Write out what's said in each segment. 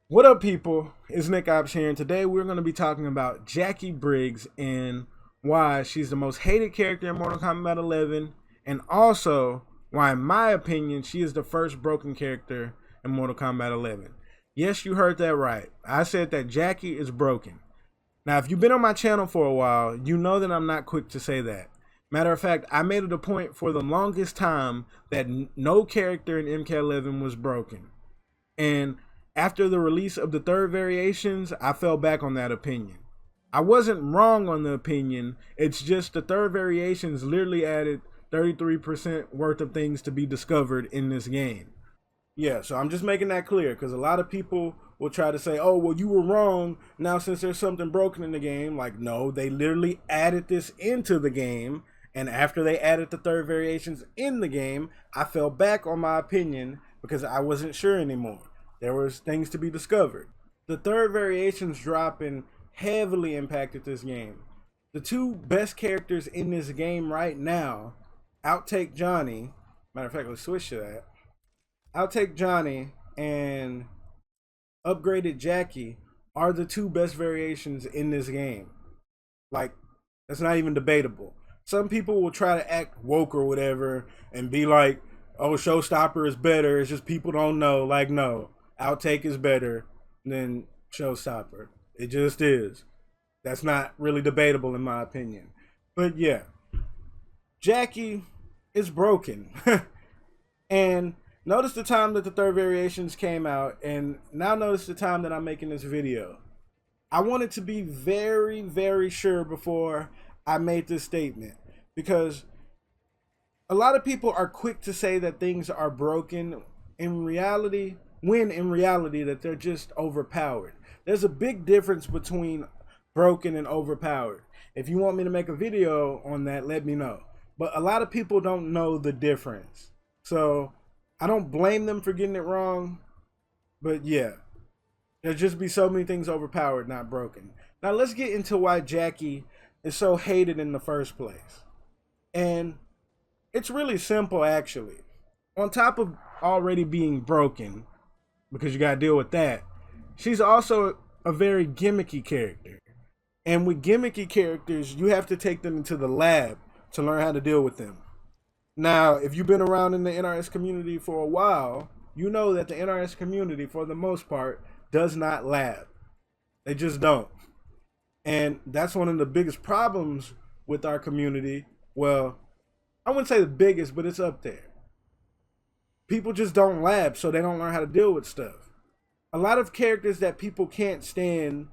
What up, people? It's Nickopz here, and today we're going to be talking about Jackie Briggs and why she's the most hated character in Mortal Kombat 11, and also why, in my opinion, she is the first broken character in Mortal Kombat 11. Yes, you heard that right. I said that Jackie is broken. Now, if you've been on my channel for a while, you know that I'm not quick to say that. Matter of fact, I made it a point for the longest time that no character in MK11 was broken. And after the release of the third variations, I fell back on that opinion. I wasn't wrong on the opinion. It's just the third variations literally added 33% worth of things to be discovered in this game. Yeah, so I'm just making that clear because a lot of people will try to say, oh, well, you were wrong now since there's something broken in the game. Like, no, they literally added this into the game. And after they added the third variations in the game, I fell back on my opinion because I wasn't sure anymore. There was things to be discovered. The third variations dropping heavily impacted this game. The two best characters in this game right now, outtake Johnny. Matter of fact, let's switch to that. Outtake Johnny and upgraded Jackie are the two best variations in this game. Like, that's not even debatable. Some people will try to act woke or whatever and be like, oh, Showstopper is better. It's just people don't know. Like, no. Outtake is better than Showstopper. It just is. That's not really debatable in my opinion. But yeah, Jackie is broken. And notice the time that the third variations came out, and now notice the time that I'm making this video. I wanted to be very, very sure before I made this statement, because a lot of people are quick to say that things are broken in reality, when in reality that they're just overpowered. There's a big difference between broken and overpowered. If you want me to make a video on that, let me know. But a lot of people don't know the difference. So I don't blame them for getting it wrong. But yeah, there'll just be so many things overpowered, not broken. Now let's get into why Jackie is so hated in the first place. And it's really simple, actually. On top of already being broken, because you gotta deal with that, she's also a very gimmicky character. And with gimmicky characters, you have to take them into the lab to learn how to deal with them. Now, if you've been around in the NRS community for a while, you know that the NRS community, for the most part, does not lab. They just don't. And that's one of the biggest problems with our community. Well, I wouldn't say the biggest, but it's up there. People just don't lab, so they don't learn how to deal with stuff. A lot of characters that people can't stand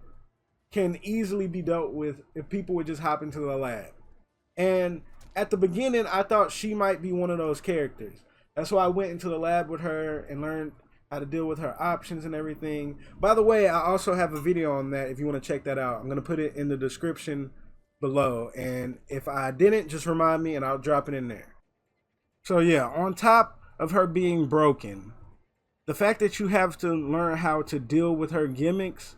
can easily be dealt with if people would just hop into the lab. And at the beginning, I thought she might be one of those characters. That's why I went into the lab with her and learned how to deal with her options and everything. By the way, I also have a video on that if you want to check that out. I'm going to put it in the description below. And if I didn't, just remind me and I'll drop it in there. So yeah, on top of her being broken, the fact that you have to learn how to deal with her gimmicks,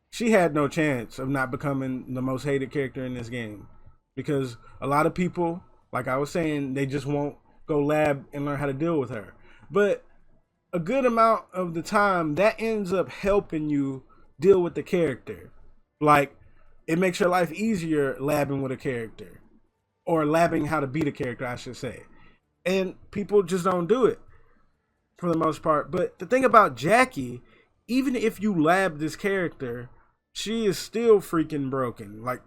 she had no chance of not becoming the most hated character in this game, because a lot of people, like I was saying, they just won't go lab and learn how to deal with her. But a good amount of the time that ends up helping you deal with the character. Like, it makes your life easier labbing with a character, or labbing how to beat a character, I should say. And people just don't do it for the most part. But the thing about Jackie, even if you lab this character, she is still freaking broken. Like,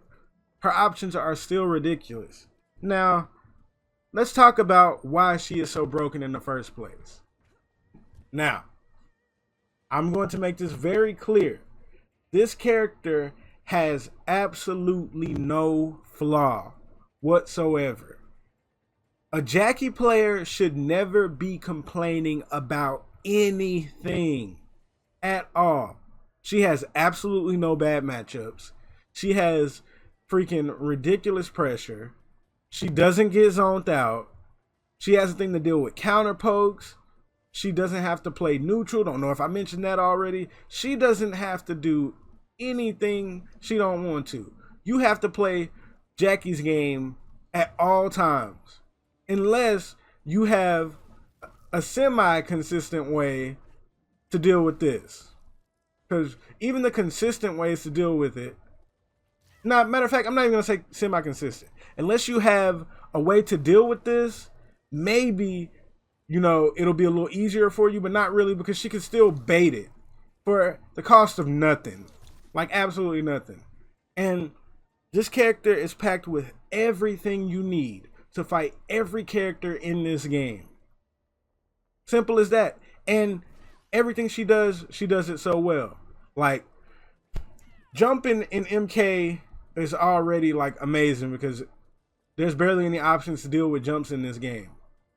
her options are still ridiculous. Now, let's talk about why she is so broken in the first place. Now, I'm going to make this very clear. This character has absolutely no flaw whatsoever. A Jackie player should never be complaining about anything at all. She has absolutely no bad matchups. She has freaking ridiculous pressure. She doesn't get zoned out. She has a thing to deal with counter pokes. She doesn't have to play neutral. Don't know if I mentioned that already. She doesn't have to do anything she don't want to. You have to play Jackie's game at all times, unless you have a semi-consistent way to deal with this. Because even the consistent ways to deal with it. Now, matter of fact, I'm not even gonna say semi-consistent. Unless you have a way to deal with this, maybe it'll be a little easier for you, but not really, because she can still bait it for the cost of nothing, like absolutely nothing. And this character is packed with everything you need to fight every character in this game. Simple as that. And everything she does it so well. Like, jumping in MK is already like amazing because there's barely any options to deal with jumps in this game.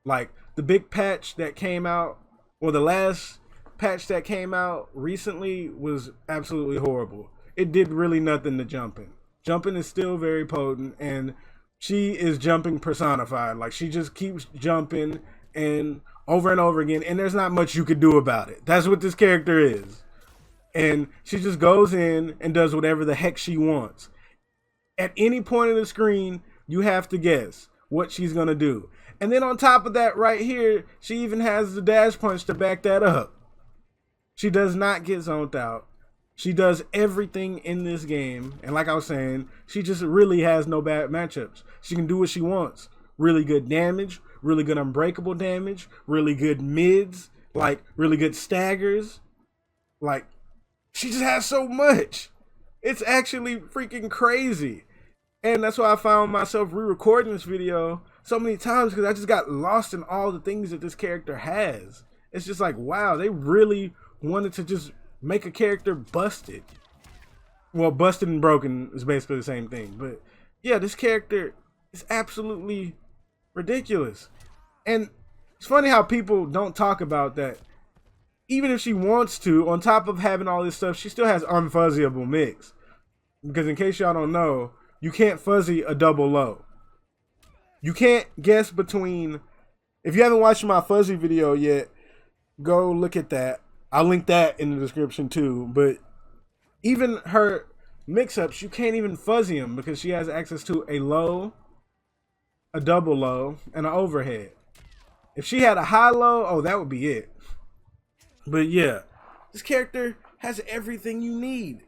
Like, the big patch that came out, or the last patch that came out recently, was absolutely horrible. It did really nothing to jumping. Jumping is still very potent, and she is jumping personified. Like, she just keeps jumping and over again, and there's not much you could do about it. That's what this character is. And she just goes in and does whatever the heck she wants. At any point of the screen, you have to guess what she's gonna do. And then on top of that, right here, she even has the dash punch to back that up. She does not get zoned out. She does everything in this game. And like I was saying, she just really has no bad matchups. She can do what she wants. Really good damage, really good unbreakable damage, really good mids, like really good staggers. Like, she just has so much. It's actually freaking crazy. And that's why I found myself re-recording this video so many times, because I just got lost in all the things that this character has. It's just like, wow, they really wanted to just make a character busted. Well, busted and broken is basically the same thing. But yeah, this character is absolutely ridiculous. And it's funny how people don't talk about that. Even if she wants to, on top of having all this stuff, she still has unfuzzyable mix. Because in case y'all don't know, you can't fuzzy a double low. You can't guess between... If you haven't watched my fuzzy video yet, go look at that. I'll link that in the description too. But even her mix-ups, you can't even fuzzy them because she has access to a low, a double low, and an overhead. If she had a high low, oh, that would be it. But yeah, this character has everything you need.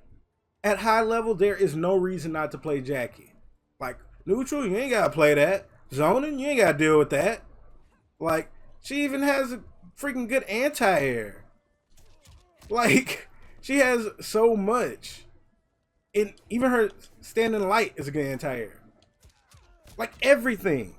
At high level, there is no reason not to play Jackie. Like, neutral, you ain't gotta play that. Zoning, you ain't gotta deal with that. Like, she even has a freaking good anti-air. Like, she has so much. And even her standing light is a good anti-air. Like, everything.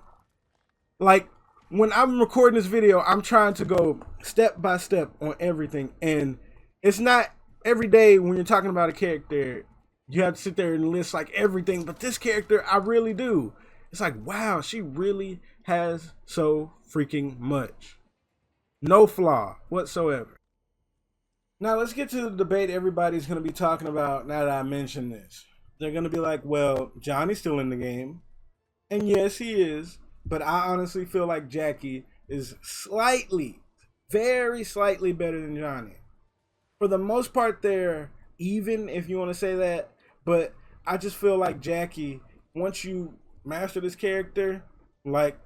Like, when I'm recording this video, I'm trying to go step by step on everything. And it's not every day when you're talking about a character, you have to sit there and list like everything. But this character, I really do. It's like, wow, she really has so freaking much. No flaw whatsoever. Now let's get to the debate everybody's going to be talking about now that I mentioned this. They're going to be like, well, Johnny's still in the game. And yes, he is. But I honestly feel like Jackie is slightly, very slightly better than Johnny. For the most part, they're even, if you want to say that. But I just feel like Jackie, once you master this character, like,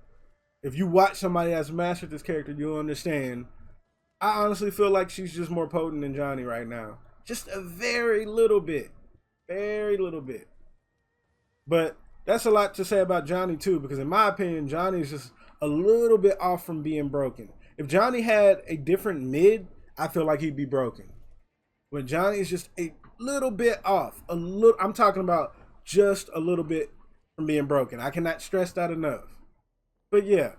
if you watch somebody that's mastered this character, you'll understand. I honestly feel like she's just more potent than Johnny right now. Just a very little bit. Very little bit. But that's a lot to say about Johnny too, because in my opinion, Johnny's just a little bit off from being broken. If Johnny had a different mid, I feel like he'd be broken. But Johnny's just a little bit off. I'm talking about just a little bit from being broken. I cannot stress that enough. But yeah,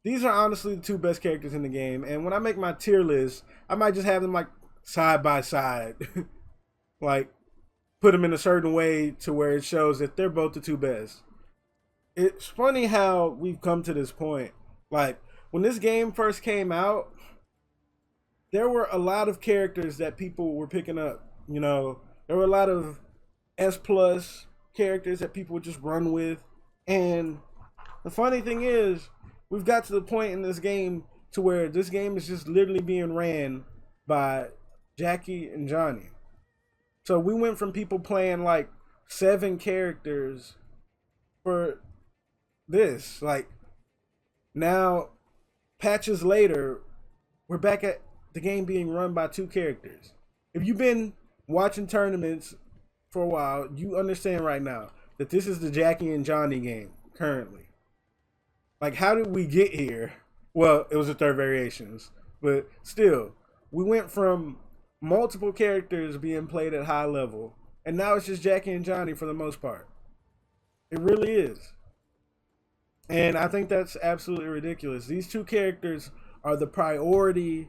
these are honestly the two best characters in the game. And when I make my tier list, I might just have them like side by side. Like, put them in a certain way to where it shows that they're both the two best. It's funny how we've come to this point. Like, when this game first came out, there were a lot of characters that people were picking up. You know, there were a lot of S+ characters that people would just run with. And the funny thing is, we've got to the point in this game to where this game is just literally being ran by Jackie and Johnny. So we went from people playing like 7 characters for this. Like, now, patches later, we're back at the game being run by 2 characters. If you've been watching tournaments for a while, you understand right now that this is the Jackie and Johnny game currently. Like, how did we get here? Well, it was the third variations, but still, we went from multiple characters being played at high level, and now it's just Jackie and Johnny for the most part. It really is. And I think that's absolutely ridiculous. These two characters are the priority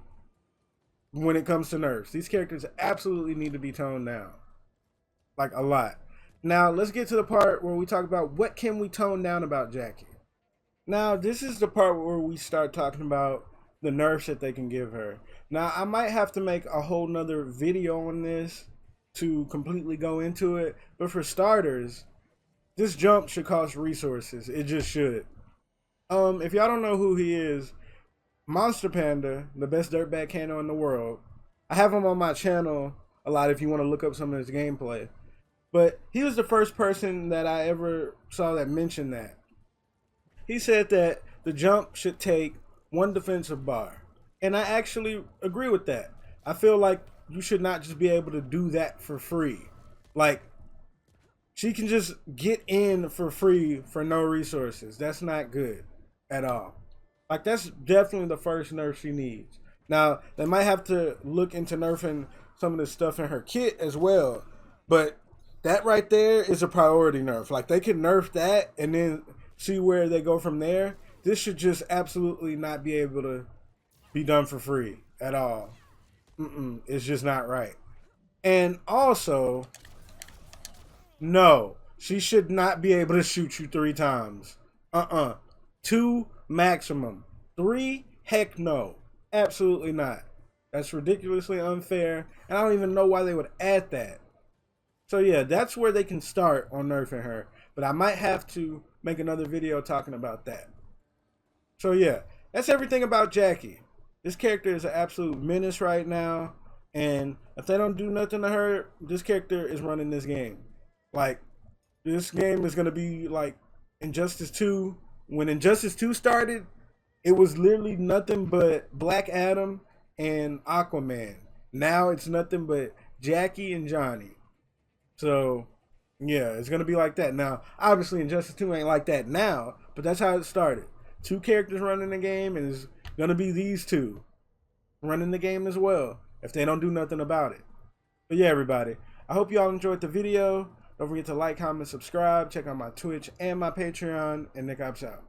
when it comes to nerfs. These characters absolutely need to be toned down. Like, a lot. Now, let's get to the part where we talk about what can we tone down about Jackie. Now, this is the part where we start talking about the nerfs that they can give her. Now, I might have to make a whole nother video on this to completely go into it. But for starters, this jump should cost resources. It just should. If y'all don't know who he is, Monster Panda, the best dirtbag cano in the world. I have him on my channel a lot if you want to look up some of his gameplay. But he was the first person that I ever saw that mentioned that. He said that the jump should take 1 defensive bar. And I actually agree with that. I feel like you should not just be able to do that for free. Like, she can just get in for free for no resources. That's not good at all. Like, that's definitely the first nerf she needs. Now, they might have to look into nerfing some of the stuff in her kit as well. But that right there is a priority nerf. Like, they can nerf that and then see where they go from there. This should just absolutely not be able to be done for free at all. It's just not right. And also, no, she should not be able to shoot you 3 times. 2 maximum. 3? Heck no. Absolutely not. That's ridiculously unfair. And I don't even know why they would add that. So yeah, that's where they can start on nerfing her. But I might have to make another video talking about that. So yeah, that's everything about Jackie. This character is an absolute menace right now. And if they don't do nothing to her, this character is running this game. Like, this game is going to be like Injustice 2. When Injustice 2 started, it was literally nothing but Black Adam and Aquaman. Now it's nothing but Jackie and Johnny. So, yeah, it's going to be like that. Now, obviously, Injustice 2 ain't like that now, but that's how it started. 2 characters running the game, and it's going to be these 2 running the game as well, if they don't do nothing about it. But yeah, everybody, I hope y'all enjoyed the video. Don't forget to like, comment, subscribe. Check out my Twitch and my Patreon, and Nickopz out.